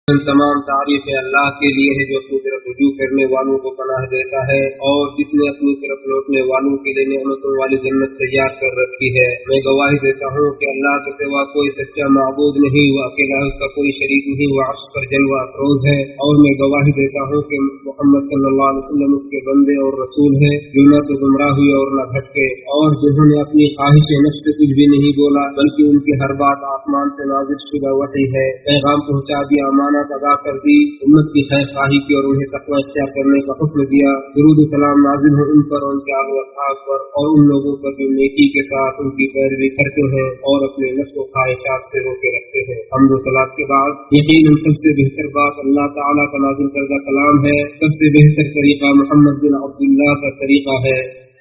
تمام تعریفیں اللہ کے لیے ہے جو اپنی طرف رجوع کرنے والوں کو پناہ دیتا ہے اور جس نے اپنی طرف لوٹنے والوں کے لیے نعمتوں والی جنت تیار کر رکھی ہے۔ میں گواہی دیتا ہوں کہ اللہ کے سوا کوئی سچا معبود نہیں، وہ اکیلا ہے، اس کا کوئی شریک نہیں، وہ عرش پر جلوہ افروز ہے۔ اور میں گواہی دیتا ہوں کہ محمد صلی اللہ علیہ وسلم اس کے بندے اور رسول ہے، جو نہ تو گمراہ ہوئے اور نہ بھٹکے، اور جنہوں نے اپنی خواہش نفس سے کچھ بھی نہیں بولا بلکہ ان کی ہر بات آسمان سے نازل شدہ وحی ہے۔ پیغام پہنچا دیا، امانت ادا کر دی، امت کی خیر خواہی کی اور انہیں تقوی اختیار کرنے کا حکم دیا۔ درود و سلام نازل ہو ان پر، ان کے آل و اصحاب پر اور ان لوگوں پر جو نیکی کے ساتھ ان کی پیروی کرتے ہیں اور اپنے نفس و خواہشات سے روکے رکھتے ہیں۔ حمد و صلات کے بعد یقیناً سب سے بہتر بات اللہ تعالیٰ کا نازل کردہ کلام ہے، سب سے بہتر طریقہ محمد بن عبداللہ کا طریقہ ہے،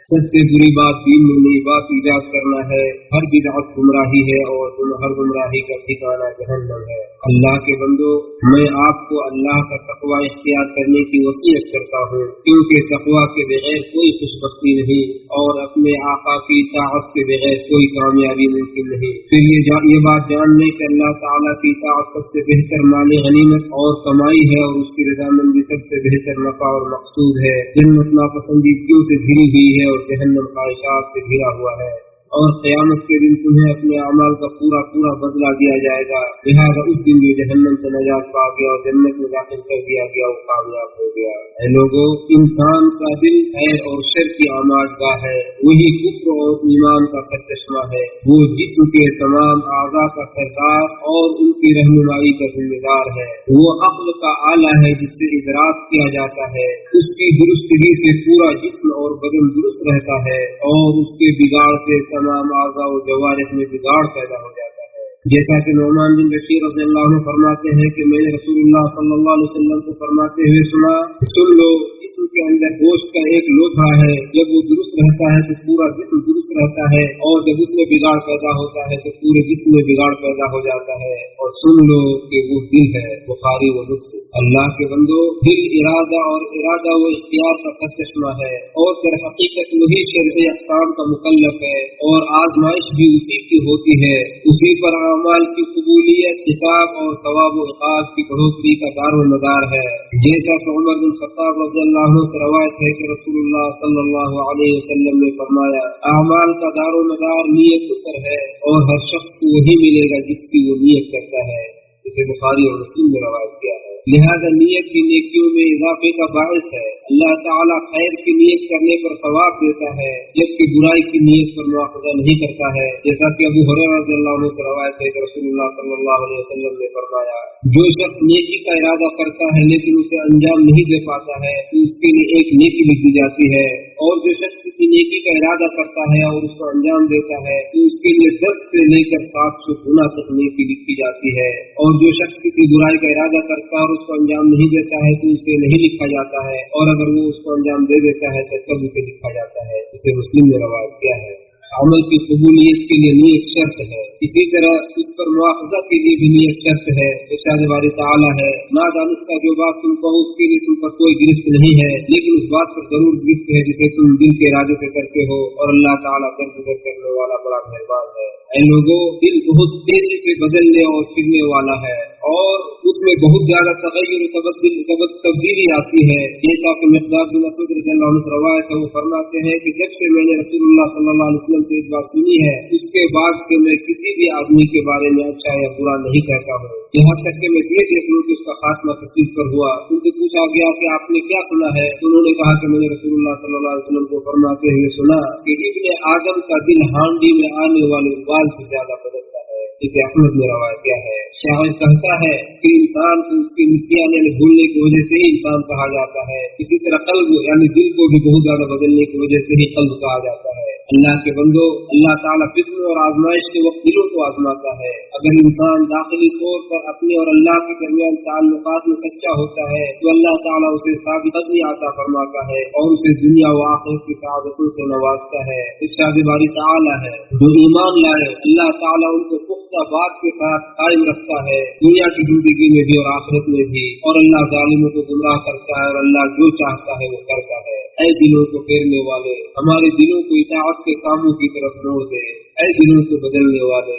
سب سے بری بات دین میں نئی بات ایجاد کرنا ہے، ہر بدعت گمراہی ہے اور ہر گمراہی کا ٹھکانہ جہنم ہے۔ اللہ کے بندو، میں آپ کو اللہ کا تقوی اختیار کرنے کی وصیت کرتا ہوں، کیونکہ تقوی کے بغیر کوئی خوش بختی نہیں اور اپنے آقا کی اطاعت کے بغیر کوئی کامیابی ممکن نہیں۔ پھر یہ بات جان لیں کہ اللہ تعالیٰ کی اطاعت سب سے بہتر مال غنیمت اور کمائی ہے اور اس کی رضامندی سب سے بہتر نفع اور مقصود ہے۔ جنت ناپسندیدگیوں سے گھری ہوئی ہے اور جہنم خواہشات سے گھرا ہوا ہے، اور قیامت کے دن تمہیں اپنے اعمال کا پورا بدلہ دیا جائے گا، لہذا اس دن جو جہنم سے نجات پا گیا اور جنت میں داخل کر دیا گیا وہ کامیاب ہو گیا۔ اے لوگوں، انسان کا دل خیر اور شر کی آماج گاہ ہے، وہی کفر اور ایمان کا سرچشمہ ہے، وہ جسم کے تمام اعضاء کا سردار اور ان کی رہنمائی کا ذمہ دار ہے، وہ عقل کا آلہ ہے جس سے ادراک کیا جاتا ہے، اس کی درستگی سے پورا جسم اور بدن درست رہتا ہے اور اس کے بگاڑ سے تمام اعضاء و جوارح میں بگاڑ پیدا ہو جاتا ہے۔ جیسا کہ نعمان بن بشیر رضی اللہ عنہ فرماتے ہیں کہ میں نے رسول اللہ صلی اللہ علیہ وسلم کو فرماتے ہوئے سنا، سن لو، جسم کے اندر گوشت کا ایک لوتھا ہے، جب وہ درست رہتا ہے تو پورا جسم درست رہتا ہے، اور جب اس میں بگاڑ پیدا ہوتا ہے تو پورے جسم میں بگاڑ پیدا ہو جاتا ہے، اور سن لو کہ وہ دل ہے، بخاری و مسلم۔ اللہ کے بندو، دل ارادہ اور ارادہ و اختیار کا سرچشمہ ہے، اور در حقیقت وہی شرعی احکام کا مکلف ہے، اور آزمائش بھی اسی کی ہوتی ہے، اسی پر اعمال کی قبولیت، حساب اور ثواب و عقاب کی بڑھوتری کا دار و مدار ہے۔ جیسا کہ عمر بن خطاب رضی اللہ عنہ سے روایت ہے کہ رسول اللہ صلی اللہ علیہ وسلم نے فرمایا، اعمال کا دار و مدار نیت پر ہے، اور ہر شخص کو وہی ملے گا جس کی وہ نیت کرتا ہے، اسے بخاری اور مسلم میں روایت کیا ہے۔ لہذا نیت کی نیکیوں میں اضافے کا باعث ہے۔ اللہ تعالیٰ خیر کی نیت کرنے پر ثواب دیتا ہے، جبکہ برائی کی نیت پر مواخذہ نہیں کرتا ہے، جیسا کہ ابو ہریرہ رضی اللہ عنہ سے روایت ہے کہ رسول اللہ صلی اللہ علیہ وسلم نے فرمایا، جو شخص نیکی کا ارادہ کرتا ہے لیکن اسے انجام نہیں دے پاتا ہے تو اس کے لیے ایک نیکی لکھ دی جاتی ہے، اور جو شخص کسی نیکی کا ارادہ کرتا ہے اور اس کو انجام دیتا ہے تو اس کے لیے 10 سے لے کر 700 گنا تک نیکی لکھی جاتی ہے، اور جو شخص کسی برائی کا ارادہ کرتا ہے اور اس کو انجام نہیں دیتا ہے تو اسے نہیں لکھا جاتا ہے، اور اگر وہ اس کو انجام دے دیتا ہے تو تب اسے لکھا جاتا ہے، اسے مسلم نے روایت کیا ہے۔ عمل کی قبولیت کے لیے نیت شرط ہے، اسی طرح اس پر مواخذہ کے لیے بھی نیت شرط ہے۔ ارشاد باری تعالیٰ ہے، نادانستہ جو بات تم کہو اس کے لیے تم پر کوئی گرفت نہیں ہے، لیکن اس بات پر ضرور گرفت ہے جسے تم دل کے ارادے سے کرتے ہو، اور اللہ تعالیٰ درگزر کرنے والا بڑا مہربان ہے۔ اے لوگوں، دل بہت تیزی سے بدلنے اور پھرنے والا ہے، اور اس میں بہت زیادہ تغیر و تبدیلی آتی ہے، جیسا کہ مقداد بن اسود رضی اللہ عنہ سے روایت ہے، وہ فرماتے ہیں کہ جب سے میں نے رسول اللہ صلی اللہ علیہ وسلم سے ایک بات سنی ہے، اس کے بعد سے میں کسی بھی آدمی کے بارے میں اچھا یا برا نہیں کہتا ہوں، یہاں تک کہ میں یہ دیکھ لوں کہ اس کا خاتمہ کس چیز پر ہوا۔ ان سے پوچھا گیا کہ آپ نے کیا سنا ہے؟ انہوں نے کہا کہ میں نے رسول اللہ صلی اللہ علیہ وسلم کو فرماتے ہوئے سنا کہ ابن آدم کا دل ہانڈی میں آنے والے بال سے زیادہ بدلتا ہے، اسے احمد نے روایت کیا ہے۔ شاعر کہتا ہے کہ انسان کو اس کی نسیان یعنی بھولنے کی وجہ سے ہی انسان کہا جاتا ہے، اسی طرح قلب یعنی دل کو بھی بہت زیادہ بدلنے کی وجہ سے ہی قلب کہا جاتا ہے۔ اللہ کے بندو، اللہ تعالیٰ فتنے اور آزمائش کے وقت دلوں کو آزماتا ہے۔ اگر انسان داخلی طور پر اپنے اور اللہ کے درمیان تعلقات میں سچا ہوتا ہے تو اللہ تعالیٰ اسے ثابت قدمی عطا فرماتا ہے اور اسے دنیا و آخرت کی سعادتوں سے نوازتا ہے۔ ارشاد باری تعالیٰ ہے، جو ایمان لائے اللہ تعالیٰ ان کو پختہ بات کے ساتھ قائم رکھتا ہے، دنیا کی زندگی میں بھی اور آخرت میں بھی، اور اللہ ظالموں کو گمراہ کرتا ہے اور اللہ جو چاہتا ہے وہ کرتا ہے۔ اے دلوں کو پھیرنے والے، ہمارے دلوں کو اطاعت کے کاموں کی طرف موڑ دے، اے دلوں کو بدلنے والے،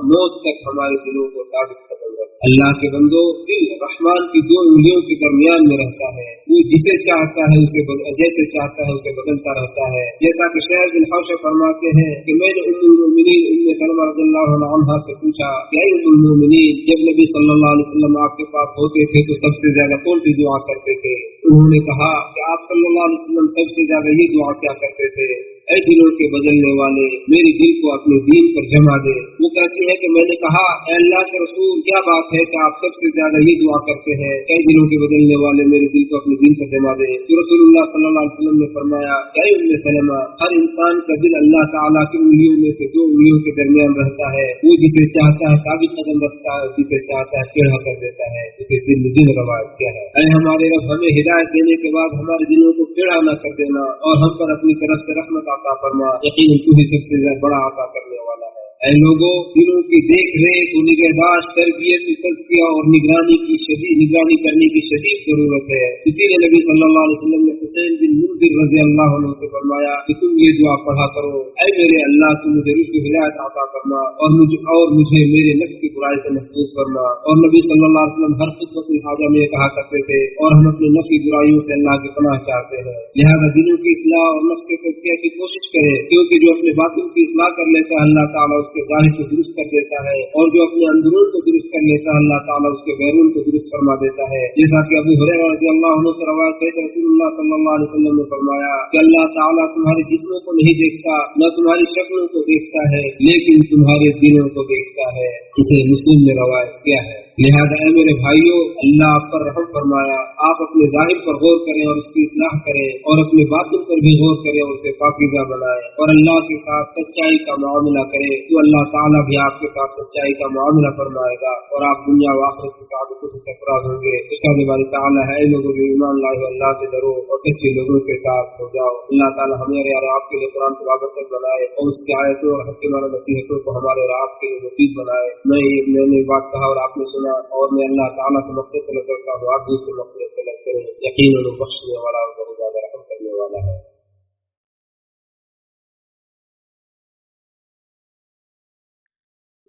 موت تک ہمارے دلوں کو ثابت قدم رکھ۔ اللہ کے بندو، دل رحمان کی دو انگلیوں کے درمیان میں رہتا ہے، وہ جسے چاہتا ہے اسے جیسے چاہتا ہے اسے بدلتا رہتا ہے. جیسا کہ شعیب بن حوشہ فرماتے ہیں کہ میں نے ام المؤمنین ام سلمہ رضی اللہ عنہا سے پوچھا کہ اے ام المؤمنین، جب نبی صلی اللہ علیہ وسلم آپ کے پاس ہوتے تھے تو سب سے زیادہ کون سی دعا کرتے تھے؟ انہوں نے کہا کہ آپ صلی اللہ علیہ وسلم سب سے زیادہ یہ دعا کیا کرتے تھے، اے دلوں کے بدلنے والے، میری دل کو اپنے دین پر جما دے. وہ کہتی ہے کہ میں نے کہا اے اللہ کے رسول، کیا بات ہے کہ آپ سب سے زیادہ یہ دعا کرتے ہیں، اے دلوں کے بدلنے والے، میرے دل کو اپنے دین پر جما دے. تو رسول اللہ صلی اللہ علیہ وسلم نے فرمایا کہ اے ام سلمہ، ہر انسان کا دل اللہ تعالیٰ کی انگلیوں میں سے دو انگلیوں کے درمیان رہتا ہے، وہ جسے چاہتا ہے ثابت قدم رکھتا ہے، جسے چاہتا ہے ٹیڑھا کر دیتا ہے. اسے دل نشین روایت کیا ہے. اے ہمارے رب، ہمیں ہدایت دینے کے بعد ہمارے دلوں کو ٹیڑھا نہ کر دینا اور ہم پر اپنی طرف سے رحمت عطا فرما. یقیناً تو ہی سب سے زیادہ بڑا عطا کرنے والا ہے. اے لوگوں، دلوں کی دیکھ ریکھ و نگہداشت، تربیت و تزکیہ اور نگرانی کرنے کی شدید ضرورت ہے. اسی لیے نبی صلی اللہ علیہ وسلم نے حسین بن منذر رضی اللہ عنہ سے فرمایا کہ تم یہ دعا پڑھا کرو، اے میرے اللہ، تو مجھے رشد و ہدایت عطا فرما اور مجھے میرے نفس کی برائی سے محفوظ فرما. اور نبی صلی اللہ علیہ وسلم ہر خطبۃ الحاجہ میں یہ کہا کرتے تھے، اور ہم اپنے نفس کی برائیوں سے اللہ کی پناہ چاہتے ہیں. لہذا دلوں کی اصلاح اور نفس کے تزکیہ کی کوشش کرے، کیونکہ جو اپنے باطن کی اصلاح کر لیتا ہے اللہ تعالیٰ اس کے ظاہر کو درست کر دیتا ہے، اور جو اپنے اندرون کو درست کر لیتا ہے اللہ تعالیٰ اس کے بیرون کو درست فرما دیتا ہے. جیسا کہ ابو ہریرہ رضی اللہ عنہ سے روایت ہے کہ رسول اللہ صلی اللہ علیہ وسلم نے فرمایا کہ اللہ تعالیٰ تمہارے جسموں کو نہیں دیکھتا، نہ تمہاری شکلوں کو دیکھتا ہے، لیکن تمہارے دلوں کو دیکھتا ہے. اسے مسلم نے روایت کیا ہے. لہذا اے میرے بھائیوں، اللہ آپ پر رحم فرمایا، آپ اپنے ظاہر پر غور کریں اور اس کی اصلاح کریں، اور اپنے باطن پر بھی غور کریں اور اسے پاکیزہ بنائیں، اور اللہ کے ساتھ سچائی کا معاملہ کریں تو اللہ تعالیٰ بھی آپ کے ساتھ سچائی کا معاملہ فرمائے گا، اور آپ دنیا و آخرت کے ساتھ کچھ سرفراز ہوں گے. ارشاد باری تعالیٰ ہے، لوگوں جو ایمان لائے ہو اللہ سے ڈرو اور سچے لوگوں کے ساتھ ہو جاؤ. اللہ تعالیٰ ہمارے اور آپ کے لیے قرآن کو بابرکت بنائے اور اس کی آیتوں اور حکیمانہ نصیحتوں کو ہمارے اور آپ کے لیے مفید بنائے. میں نے بات کہا اور آپ نے سنا، اور میں اللہ تعالیٰ سے مغفرت طلب کرتا ہوں، آپ بھی سے مغفرت طلب کریں. یقیناً وہ بخشنے والا اور بہت زیادہ رحم کرنے والا ہے.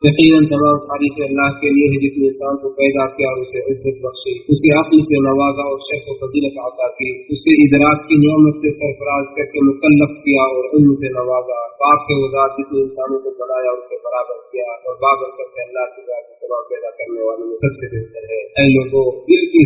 یقیناً تمام تعریفیں اللہ کے لیے ہے جس نے انسان کو پیدا کیا اور اسے عزت بخشی، اسے عقل سے نوازا اور شرف و فضیلت عطا کی، اسے ادراک کی نعمت سے سرفراز کر کے مکلف کیا اور علم سے نوازا. پاک ہے وہ ذات جس نے انسانوں کو بنایا اور اسے برابر کیا، اور بابر کرتے اللہ کی ذات تمام پیدا کرنے والوں میں سب سے بہتر ہے. اے لوگوں، دل کی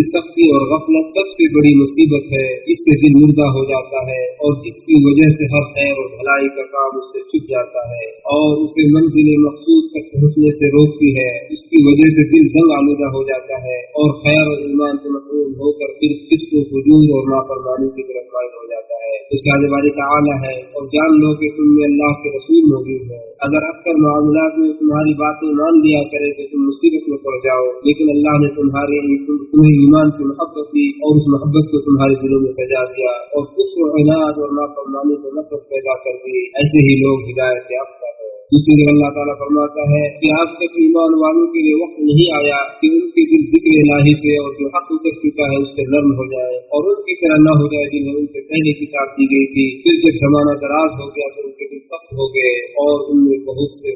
سختی اور غفلت سب سے بڑی مصیبت ہے. اس سے دل مردہ ہو جاتا ہے اور جس کی وجہ سے ہر خیر اور بھلائی کا کام اس سے چھپ جاتا ہے اور اسے منزل مقصود تک پہنچنے سے روکتی ہے. اس کی وجہ سے دل زنگ آلودہ ہو جاتا ہے اور خیر اور ایمان سے محروم ہو کر پھر فسق و فجور اور نافرمانی کی طرف مائل ہو جاتا ہے. ارشاد باری تعالیٰ ہے، اور جان لو کہ تم میں اللہ کے رسول موجود ہے. اگر اکثر معاملات میں تمہاری باتیں مان لیا کرے تو تم مصیبت میں پڑ جاؤ، لیکن اللہ نے تمہیں ایمان کی محبت دی اور اس محبت کو تمہارے دلوں میں سجا دیا اور کفر و عناد اور نافرمانی سے نفرت پیدا کر دی. ایسے ہی لوگ ہدایت یافتہ ہیں. دوسری جگہ اللہ تعالیٰ فرماتا ہے کہ آج تک ایمان والوں کے لیے وقت نہیں آیا کہ ان کے دل ذکر الہی سے اور جو حق اتر چکا ہے اس سے نرم ہو جائے اور ان کی طرح نہ ہو جائے جنہیں ان سے پہلے کتاب دی گئی تھی. پھر جب زمانہ دراز ہو گیا تو ان کے دل سخت ہو گئے اور ان میں بہت سے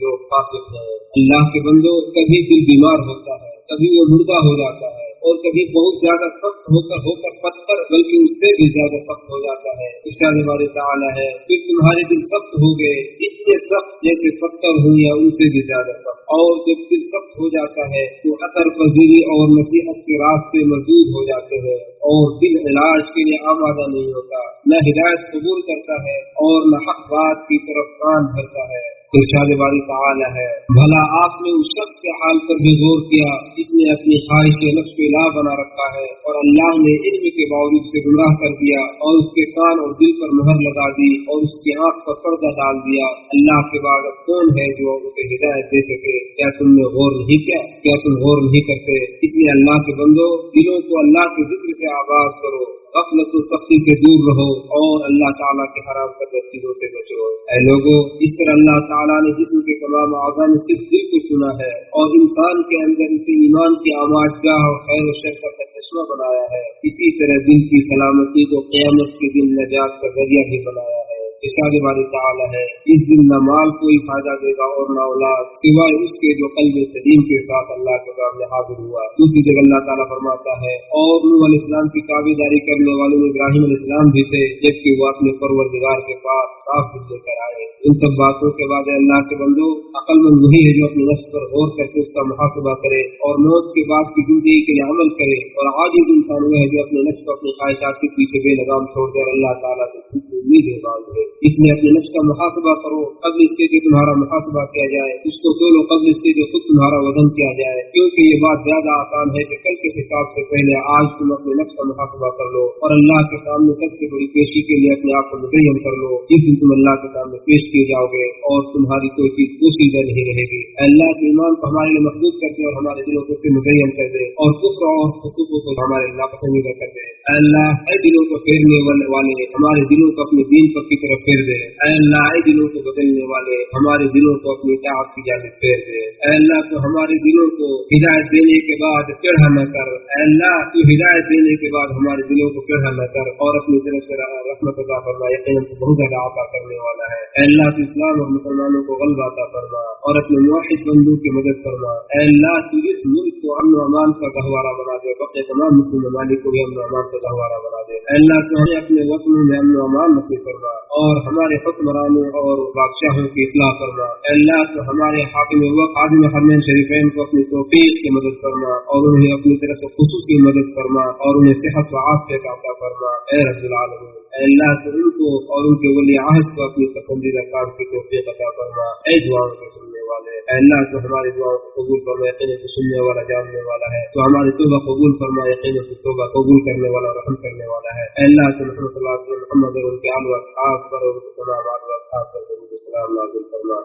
لوگ فاسق ہیں. اللہ کے بندوں، کبھی دل بیمار ہوتا ہے، کبھی وہ مردہ ہو جاتا ہے اور کبھی بہت زیادہ سخت ہو کر پتھر بلکہ اس سے بھی زیادہ سخت ہو جاتا ہے. ارشاد باری تعالیٰ ہے، پھر تمہارے دل سخت ہو گئے، اتنے سخت جیسے پتھر ہوں یا ان سے بھی زیادہ سخت. اور جب دل سخت ہو جاتا ہے تو اثر پذیری اور نصیحت کے راستے مسدود ہو جاتے ہیں اور دل علاج کے لیے آمادہ نہیں ہوتا، نہ ہدایت قبول کرتا ہے اور نہ حق بات کی طرف کان بھرتا ہے. ارشاد باری تعالیٰ ہے، بھلا آپ نے اس شخص کے حال پر بھی غور کیا جس نے اپنی خواہش نفس کو الہ بنا رکھا ہے اور اللہ نے علم کے باوجود سے گمراہ کر دیا اور اس کے کان اور دل پر مہر لگا دی اور اس کی آنکھ پر پردہ ڈال دیا. اللہ کے بعد اب کون ہے جو اسے ہدایت دے سکے؟ کیا تم نے غور نہیں کیا؟ کیا تم غور نہیں کرتے؟ اس لیے اللہ کے بندو، دلوں کو اللہ کے ذکر سے آباد کرو، غفلت و سختی سے دور رہو اور اللہ تعالیٰ کے حرام کردہ چیزوں سے بچو. اے لوگوں، اس طرح اللہ تعالیٰ نے جسم کے تمام اعضاء میں صرف دل کو چنا ہے اور انسان کے اندر اسے ایمان کی آماج گاہ اور خیر و شر کا سرچشمہ بنایا ہے. اسی طرح دل کی سلامتی کو قیامت کے دن نجات کا ذریعہ بھی بنایا ہے. ارشاد باری تعالی ہے اس دن نہ مال کوئی فائدہ دے گا اور نہ اولاد سوائے اس کے جو قلب سلیم کے ساتھ اللہ کے سامنے حاضر ہوا۔ دوسری جگہ اللہ تعالیٰ فرماتا ہے اور نوح علیہ السلام کی تابعداری کرنے والوں میں ابراہیم علیہ السلام بھی تھے جبکہ وہ اپنے پروردگار کے پاس صاف دل لے کر آئے۔ ان سب باتوں کے بعد اللہ کے بندو عقل مند وہی ہے جو اپنے نفس پر غور کر کے اس کا محاسبہ کرے اور موت کے بعد کی زندگی کے لیے عمل کرے، اور عاجز انسان وہ ہے جو اپنے نفس کو اپنی خواہشات کے پیچھے بے لگام چھوڑ دے اور اللہ تعالیٰ سے امیدیں مانگے۔ اس لیے اپنے نفس کا محاسبہ کرو قبل اس کے کہ تمہارا محاسبہ کیا جائے، اس کو تولو قبل اس کے جو خود تمہارا وزن کیا جائے، کیونکہ یہ بات زیادہ آسان ہے کہ کل کے حساب سے پہلے آج تم اپنے نفس کا محاسبہ کر لو اور اللہ کے سامنے سب سے بڑی پیشی کے لیے اپنے آپ کو مزین کر لو۔ جس دن تم اللہ کے سامنے پیش کیے جاؤ گے اور تمہاری کوئی چیز پوشیدہ نہیں رہے گی۔ اللہ کے ایمان کو ہمارے لیے محبوب کر دے اور ہمارے دلوں کو اس سے مزین کر دے اور کفر اور فسوق کو ہمارے ناپسندیدہ کر دے۔ اے اللہ اے دلوں کو پھیرنے والے ہمارے دلوں کو اپنے دین پر کی طرف پھیر دے۔ اے اللہ اے دلوں کو بدلنے والے ہمارے دلوں کو اپنی اطاعت کی جانب پھیر دے۔ اے اللہ تو ہمارے دلوں کو ہدایت دینے کے بعد ٹیڑھا نہ کر۔ اے اللہ تو ہدایت دینے کے بعد ہمارے دلوں کو ٹیڑھا نہ کر اور اپنی طرف سے رحمت عطا فرما، یقیناً تو بہت زیادہ عطا کرنے والا ہے۔ اے اللہ تو اسلام اور مسلمانوں کو غلبہ عطا فرما اور اپنے موحد بندوں کی مدد فرما۔ اے اللہ تو اس ملک کو امن و امان کا گہوارہ بنا دے، بقیہ تمام مسلم ممالک کو بھی امن و امان کا گہوارہ بنا دے۔ اے اللہ تو ہمیں اپنے وطنوں میں امن و امان نصیب فرما اور ہمارے حکمرانوں اور بادشاہوں کی اصلاح فرما۔ اے اللہ تو ہمارے حاکم وقت خادم حرمین شریفین کو اپنی توفیق کی مدد فرما اور انہیں اپنی طرف سے خصوصی مدد فرما اور انہیں صحت و عافیت عطا فرما۔ اے رب العالمین اے اللہ تو ان کو اور ان کے ولی عہد کو اپنی پسندیدہ کام کی توفیق عطا فرما۔ اے دعاؤں کے سننے والے اے اللہ تو ہماری دعاؤں کو قبول فرما، یقیناً تو سننے والا جاننے والا ہے، تو ہماری توبہ قبول فرما، یقیناً تو توبہ قبول کرنے والا اور رحم کرنے والا ہے۔ اے اللہ تو محمد صلی اللہ علیہ وسلم محمد اور ان کے آل و اصحاب پر اور تمام آل و اصحاب پر درود و سلام نازل فرما۔